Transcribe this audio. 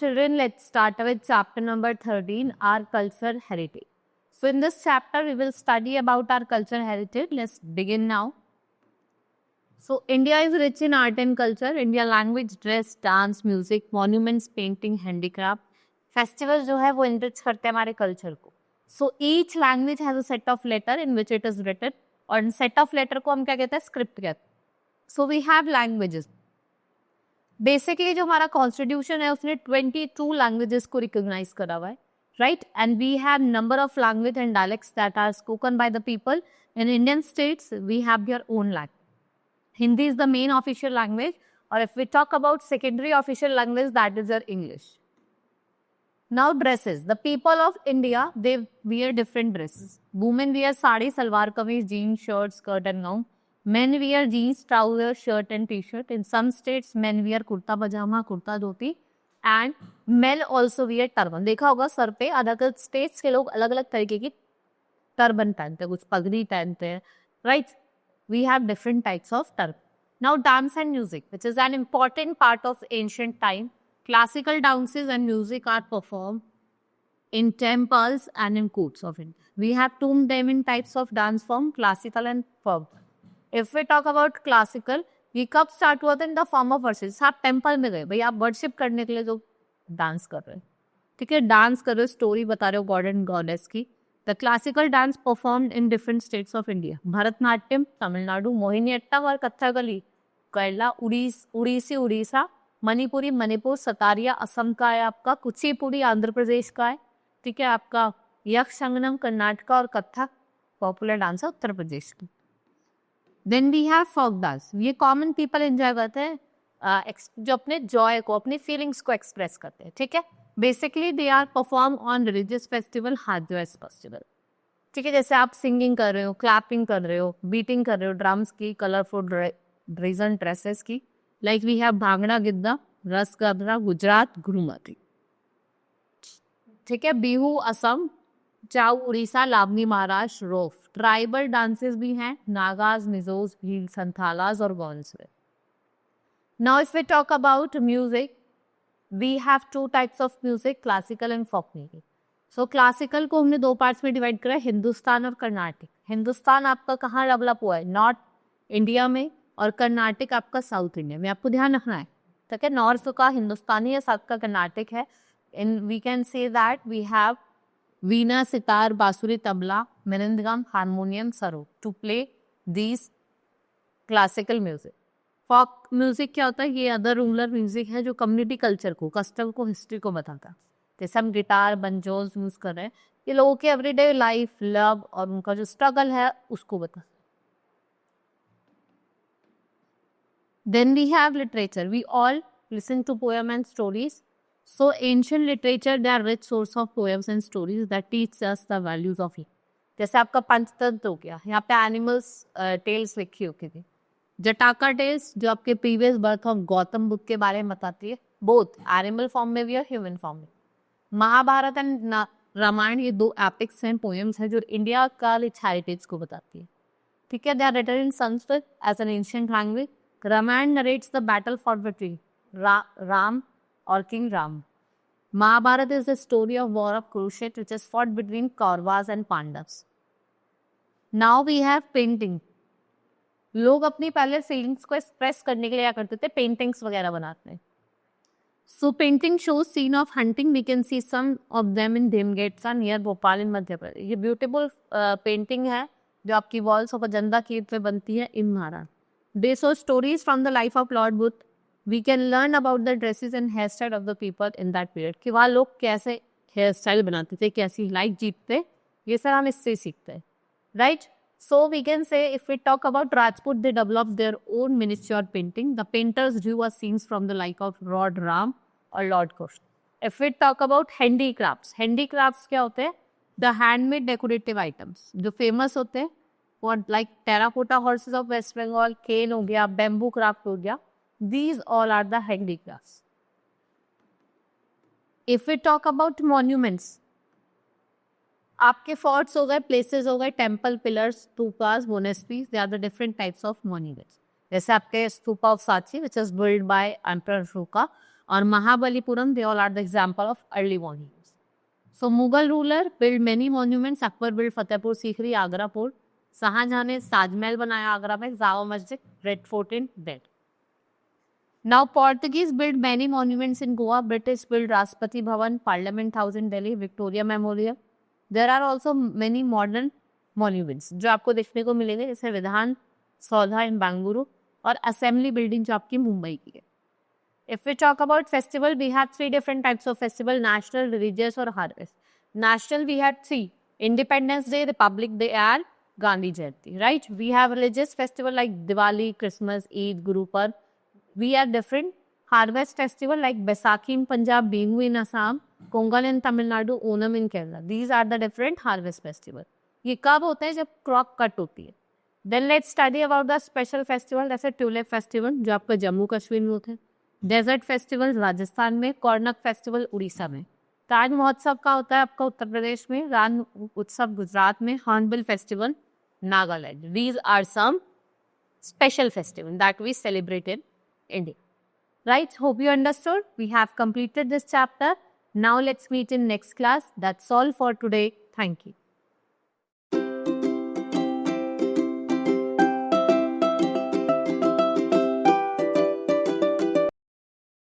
children, let's start with chapter number 13, our culture heritage. So in this chapter, we will study about our culture heritage. Let's begin now. So India is rich in art and culture. India language, dress, dance, music, monuments, painting, handicraft. Festivals जो है वो enrich करते हैं हमारे culture को. So each language has a set of letter in which it is written. और set of letter को हम क्या कहते हैं? Script कहते हैं. So we have languages. Basically जो हमारा constitution है उसने 22 languages को recognize करा हुआ है, right? And we have number of language and dialects that are spoken by the people. In Indian states, we have their own language. Hindi is the main official language, or if we talk about secondary official language, that is their English. Now dresses. The people of India, they wear different dresses. Women wear sari, salwar kameez, jeans, shirt, skirt and gown. Men wear jeans, trousers, shirt and t-shirt. In some states, men wear kurta pajama, kurta dhoti. And men also wear turban. देखा होगा sir पे अलग अलग states के लोग अलग अलग तरीके की turban पहनते हैं, कुछ पगड़ी पहनते हैं, right? We have different types of turban. Now dance and music, which is an important part of ancient time. Classical dances and music are performed in temples and in courts of India. We have two main types of dance form, classical and folk. If we talk about classical, ये कब start हुआ था? In the form of worship. आप temple में गए, भाई आप worship करने के लिए जो डांस कर रहे हैं, ठीक है, डांस कर रहे हो, स्टोरी बता रहे हो गॉड एंड गॉडेस की. The classical dance performed in different states of India. Bharatanatyam Tamil Nadu, Mohiniyattam और कथकली केरला, उड़ीसी उड़ीसा, मणिपुरी मणिपुर, सतारिया असम का है आपका, कुचिपुड़ी आंध्र प्रदेश का है, ठीक है, आपका यक्षगनम कर्नाटक और कथक पॉपुलर डांस है उत्तर प्रदेश की. Then we have folk dance. ये कॉमन पीपल एंजॉय करते हैं, जो अपने जॉय को, अपनी फीलिंग्स को एक्सप्रेस करते हैं, ठीक है. Basically they are perform on religious festival, harvest festival, ठीक है. जैसे आप सिंगिंग कर रहे हो, क्लैपिंग कर रहे हो, बीटिंग कर रहे हो ड्रम्स की, कलरफुल रीजन ड्रेसेस की, like we have bhangra giddha, Raas गबरा गुजरात, घुरुमती, ठीक है. बिहू असम, चाउ उड़ीसा, लावनी महाराष्ट्र, रोफ. ट्राइबल डांसेस भी हैं, नागाज, मिजोज, भील, संथालाज और Gonds. Now if we talk about music, we have two types of music, classical and folk music. So classical को हमने दो पार्ट्स में डिवाइड करा है, हिंदुस्तान और कर्नाटक. हिंदुस्तान आपका कहाँ डेवलप हुआ है? नॉर्थ इंडिया में, और कर्नाटक आपका साउथ इंडिया में. आपको ध्यान रखना है, ठीक है. नॉर्थ का हिंदुस्तानी है, साउथ का कर्नाटक है. In we can say that we have veena, sitar, bansuri, tabla, mridangam, harmonium, sarod to play these classical music. Folk music क्या होता है? ये अदर रूरल म्यूजिक है जो कम्युनिटी कल्चर को, कस्टम को, हिस्ट्री को बताता है. जैसे हम गिटार, बंजोज यूज कर रहे हैं, ये लोगों के एवरीडे लाइफ, लव और उनका जो स्ट्रगल है उसको बताता है. Then we have literature. We all listen to poem and stories. So ancient literature, they are rich source of poems and stories that teach us the values of it. जैसे आपका पंचतंत्र हो गया, यहाँ पे एनिमल्स टेल्स लिखी होती थी. जटाका tales जो आपके previous birth of Gautam Buddha के बारे में बताती है, बोथ एनिमल फॉर्म में भी और ह्यूमन फॉर्म में. महाभारत एंड रामायण, ये दो एपिक्स हैं, पोएम्स हैं जो इंडिया का रिच हेरिटेज को बताती है, ठीक है. They are written in Sanskrit as an ancient language. Ramayana narrates the battle for victory, Ram or King Ram. Mahabharata is the story of war of Kurukshetra, which is fought between Kauravas and Pandavas. Now we have painting. लोग अपनी पहले feelings को express करने के लिए क्या करते थे? पेंटिंग्स वगैरह बनाते हैं. So painting shows scene of hunting. We can see some of them in Dhimgetsa near Bhopal in Madhya Pradesh. ये ब्यूटीफुल पेंटिंग है जो आपकी वॉल्स ऑफ अजंता केव पे बनती है इन Maharashtra. They show stories from the life of Lord Buddha. We can learn about the dresses and hairstyle of the people in that period. कि वहाँ लोग कैसे हेयर स्टाइल बनाते थे, कैसी लाइफ जीतते, ये सब हम इससे सीखते हैं, right? So we can say if we talk about Rajput, they developed their own miniature painting. The painters drew a scenes from the life of Lord Ram or Lord Krishna. If we talk about handicrafts, handicrafts क्या होते हैं? The handmade decorative items जो famous होते हैं, और like terracotta horses of West Bengal, cane हो गया, bamboo craft हो गया, these all are the handicrafts. If we talk about monuments, आपके फोर्ट्स हो गए, प्लेसेस हो गए, temple, pillars, stupas, monasteries, they are the different types of monuments. जैसे आपके stupa of Sanchi which is build by emperor Ashoka, or Mahabalipuram, they all are the example of early monuments. So Mughal ruler built many monuments. Akbar built Fatehpur Sikri, Agra Fort. Shahjahan ने ताजमहल बनाया आगरा में, Jama Masjid, red fort in that. Now Portuguese built many monuments in Goa. British built Rashtrapati Bhavan, Parliament House in Delhi, Victoria Memorial. There are also many modern monuments जो आपको देखने को मिलेंगे, जैसे विधान सौधा इन बेंगलुरु और असेंबली बिल्डिंग जो आपकी मुंबई की है. If we talk about festival, we have three different types of festival: national, religious, or harvest. National, we had three: Independence Day, Republic Day, and Gandhi Jayanti. Right? We have religious festival like Diwali, Christmas, Eid, Guru Parv. We have different harvest festival like Baisakhi in Punjab, Bihu in Assam, Pongal in Tamil Nadu, Onam in Kerala. These are the different harvest festival. ये कब होता है? जब crop cut होती है. Then let's study about the special festival जैसे tulip festival जो आपका जम्मू कश्मीर में होता है, डेजर्ट फेस्टिवल राजस्थान में, कॉर्नक फेस्टिवल उड़ीसा में, ताज महोत्सव का होता है आपका उत्तर प्रदेश में, रण उत्सव गुजरात में, hornbill festival Nagaland. These are some special festival that we celebrate in India. Right? Hope you understood. We have completed this chapter. Now let's meet in next class. That's all for today. Thank you.